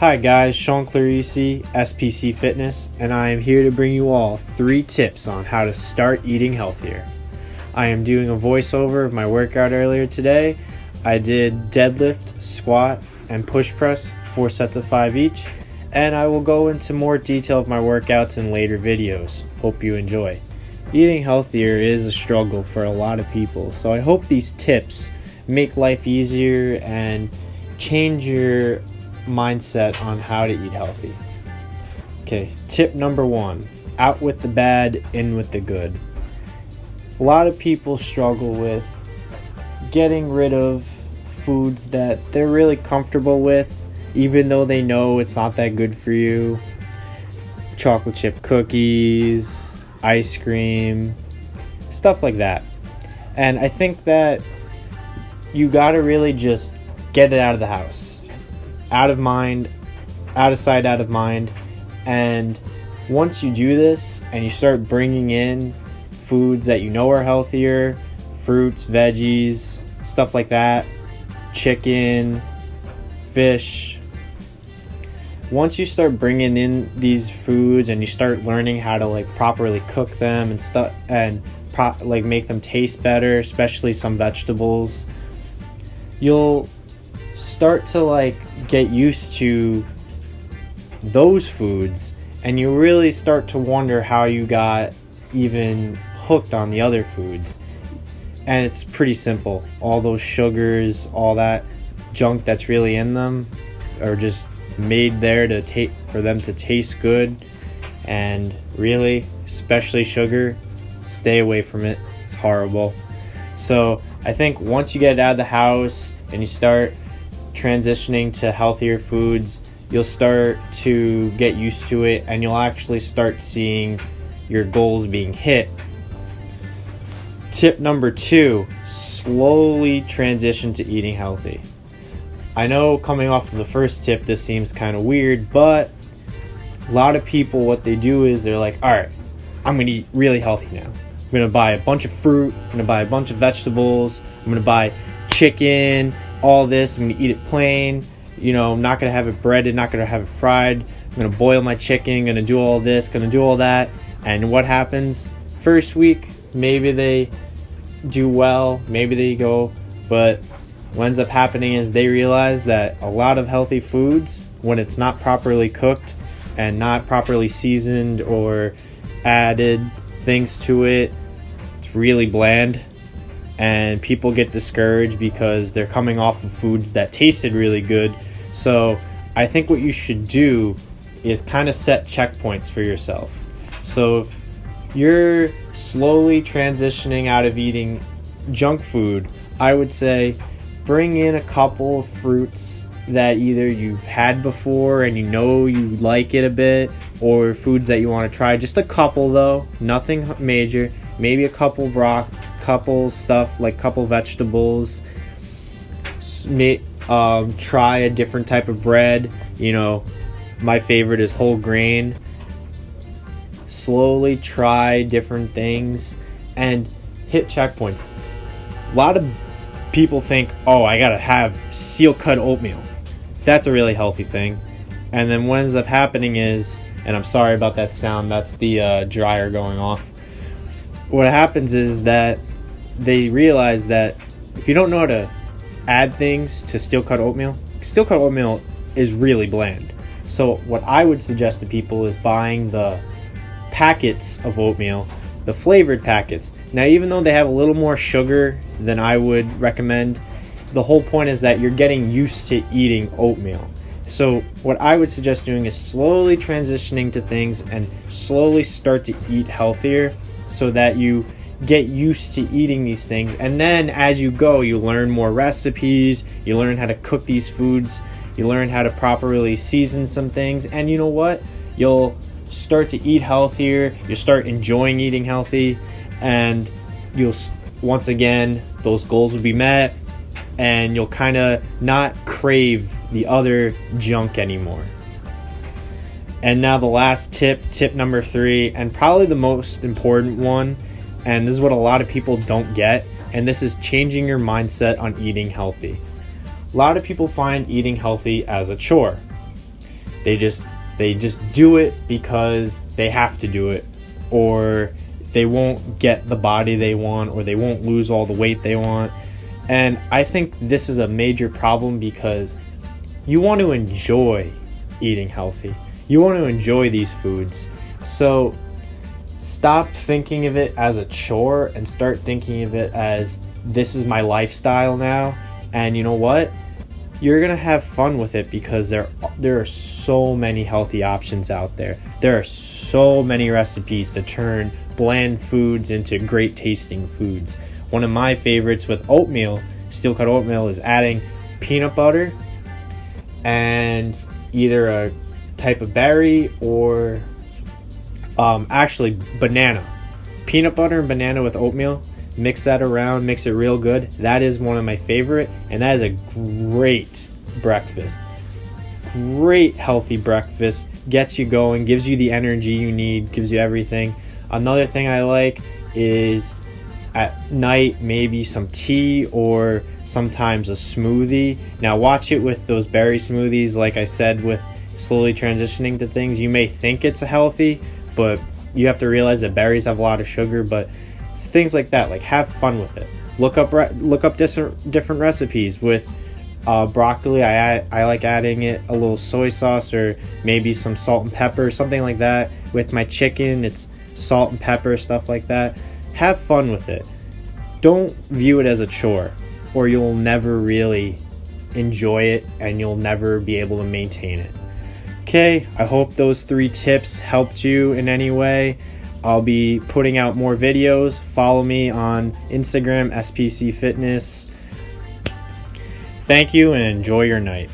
Hi guys, Sean Clarisi, SPC Fitness, and I am here to bring you all 3 tips on how to start eating healthier. I am doing a voiceover of my workout earlier today. I did deadlift, squat, and push press, 4 sets of 5 each, and I will go into more detail of my workouts in later videos. Hope you enjoy. Eating healthier is a struggle for a lot of people, so I hope these tips make life easier and change your mindset on how to eat healthy. Okay, tip number 1, out with the bad, in with the good. A lot of people struggle with getting rid of foods that they're really comfortable with, even though they know it's not that good for you. Chocolate chip cookies, ice cream, stuff like that. And I think that you gotta really just get it out of the house. Out of mind, out of sight, out of mind. And once you do this and you start bringing in foods that you know are healthier, fruits, veggies, stuff like that, chicken, fish, once you start bringing in these foods and you start learning how to properly cook them and stuff and make them taste better, especially some vegetables, you'll start to get used to those foods, and you really start to wonder how you got even hooked on the other foods. And it's pretty simple. All those sugars, all that junk that's really in them are just made there for them to taste good. And really, especially sugar, stay away from it. It's horrible. So I think once you get it out of the house and you start transitioning to healthier foods, you'll start to get used to it, and you'll actually start seeing your goals being hit. Tip number 2, slowly transition to eating healthy. I know coming off of the first tip this seems kind of weird, but a lot of people, what they do is they're like, alright, I'm going to eat really healthy now. I'm going to buy a bunch of fruit, I'm going to buy a bunch of vegetables, I'm going to buy chicken, all this, I'm going to eat it plain, I'm not going to have it breaded, not going to have it fried, I'm going to boil my chicken, going to do all this, going to do all that. And what happens? First week, maybe they do well, maybe they go, but what ends up happening is they realize that a lot of healthy foods, when it's not properly cooked and not properly seasoned or added things to it, it's really bland. And people get discouraged because they're coming off of foods that tasted really good. So I think what you should do is kind of set checkpoints for yourself. So if you're slowly transitioning out of eating junk food, I would say bring in a couple of fruits that either you've had before and you like it a bit, or foods that you want to try. Just a couple though, nothing major. Maybe a couple couple vegetables. Try a different type of bread. My favorite is whole grain. Slowly try different things and hit checkpoints. A lot of people think, I gotta have steel cut oatmeal. That's a really healthy thing. And then what ends up happening is, and I'm sorry about that sound, that's the dryer going off. What happens is that they realize that if you don't know how to add things to steel cut oatmeal is really bland. So what I would suggest to people is buying the packets of oatmeal, the flavored packets. Now, even though they have a little more sugar than I would recommend, the whole point is that you're getting used to eating oatmeal. So what I would suggest doing is slowly transitioning to things and slowly start to eat healthier, so that you get used to eating these things. And then as you go, you learn more recipes, you learn how to cook these foods, you learn how to properly season some things, and you know what? You'll start to eat healthier, you'll start enjoying eating healthy, and once again, those goals will be met, and you'll kind of not crave the other junk anymore. And now the last tip number 3, and probably the most important one, and this is what a lot of people don't get, and this is changing your mindset on eating healthy. A lot of people find eating healthy as a chore. They just do it because they have to do it, or they won't get the body they want, or they won't lose all the weight they want. And I think this is a major problem because you want to enjoy eating healthy. You want to enjoy these foods. So stop thinking of it as a chore and start thinking of it as, this is my lifestyle now. And you know what? You're going to have fun with it because there are so many healthy options out there. There are so many recipes to turn bland foods into great tasting foods. One of my favorites with oatmeal, steel cut oatmeal, is adding peanut butter and either a type of berry or actually banana. Peanut butter and banana with oatmeal. Mix that around, mix it real good. That is one of my favorite, and that is a great breakfast. Great healthy breakfast. Gets you going, gives you the energy you need, gives you everything. Another thing I like is at night maybe some tea or sometimes a smoothie. Now watch it with those berry smoothies. Like I said, with slowly transitioning to things, you may think it's healthy, but you have to realize that berries have a lot of sugar. But things like that, like, have fun with it. Look up different recipes with broccoli. I like adding it a little soy sauce or maybe some salt and pepper, something like that. With my chicken, it's salt and pepper, stuff like that. Have fun with it. Don't view it as a chore, or you'll never really enjoy it and you'll never be able to maintain it. Okay, I hope those 3 tips helped you in any way. I'll be putting out more videos. Follow me on Instagram, SPC Fitness. Thank you and enjoy your night.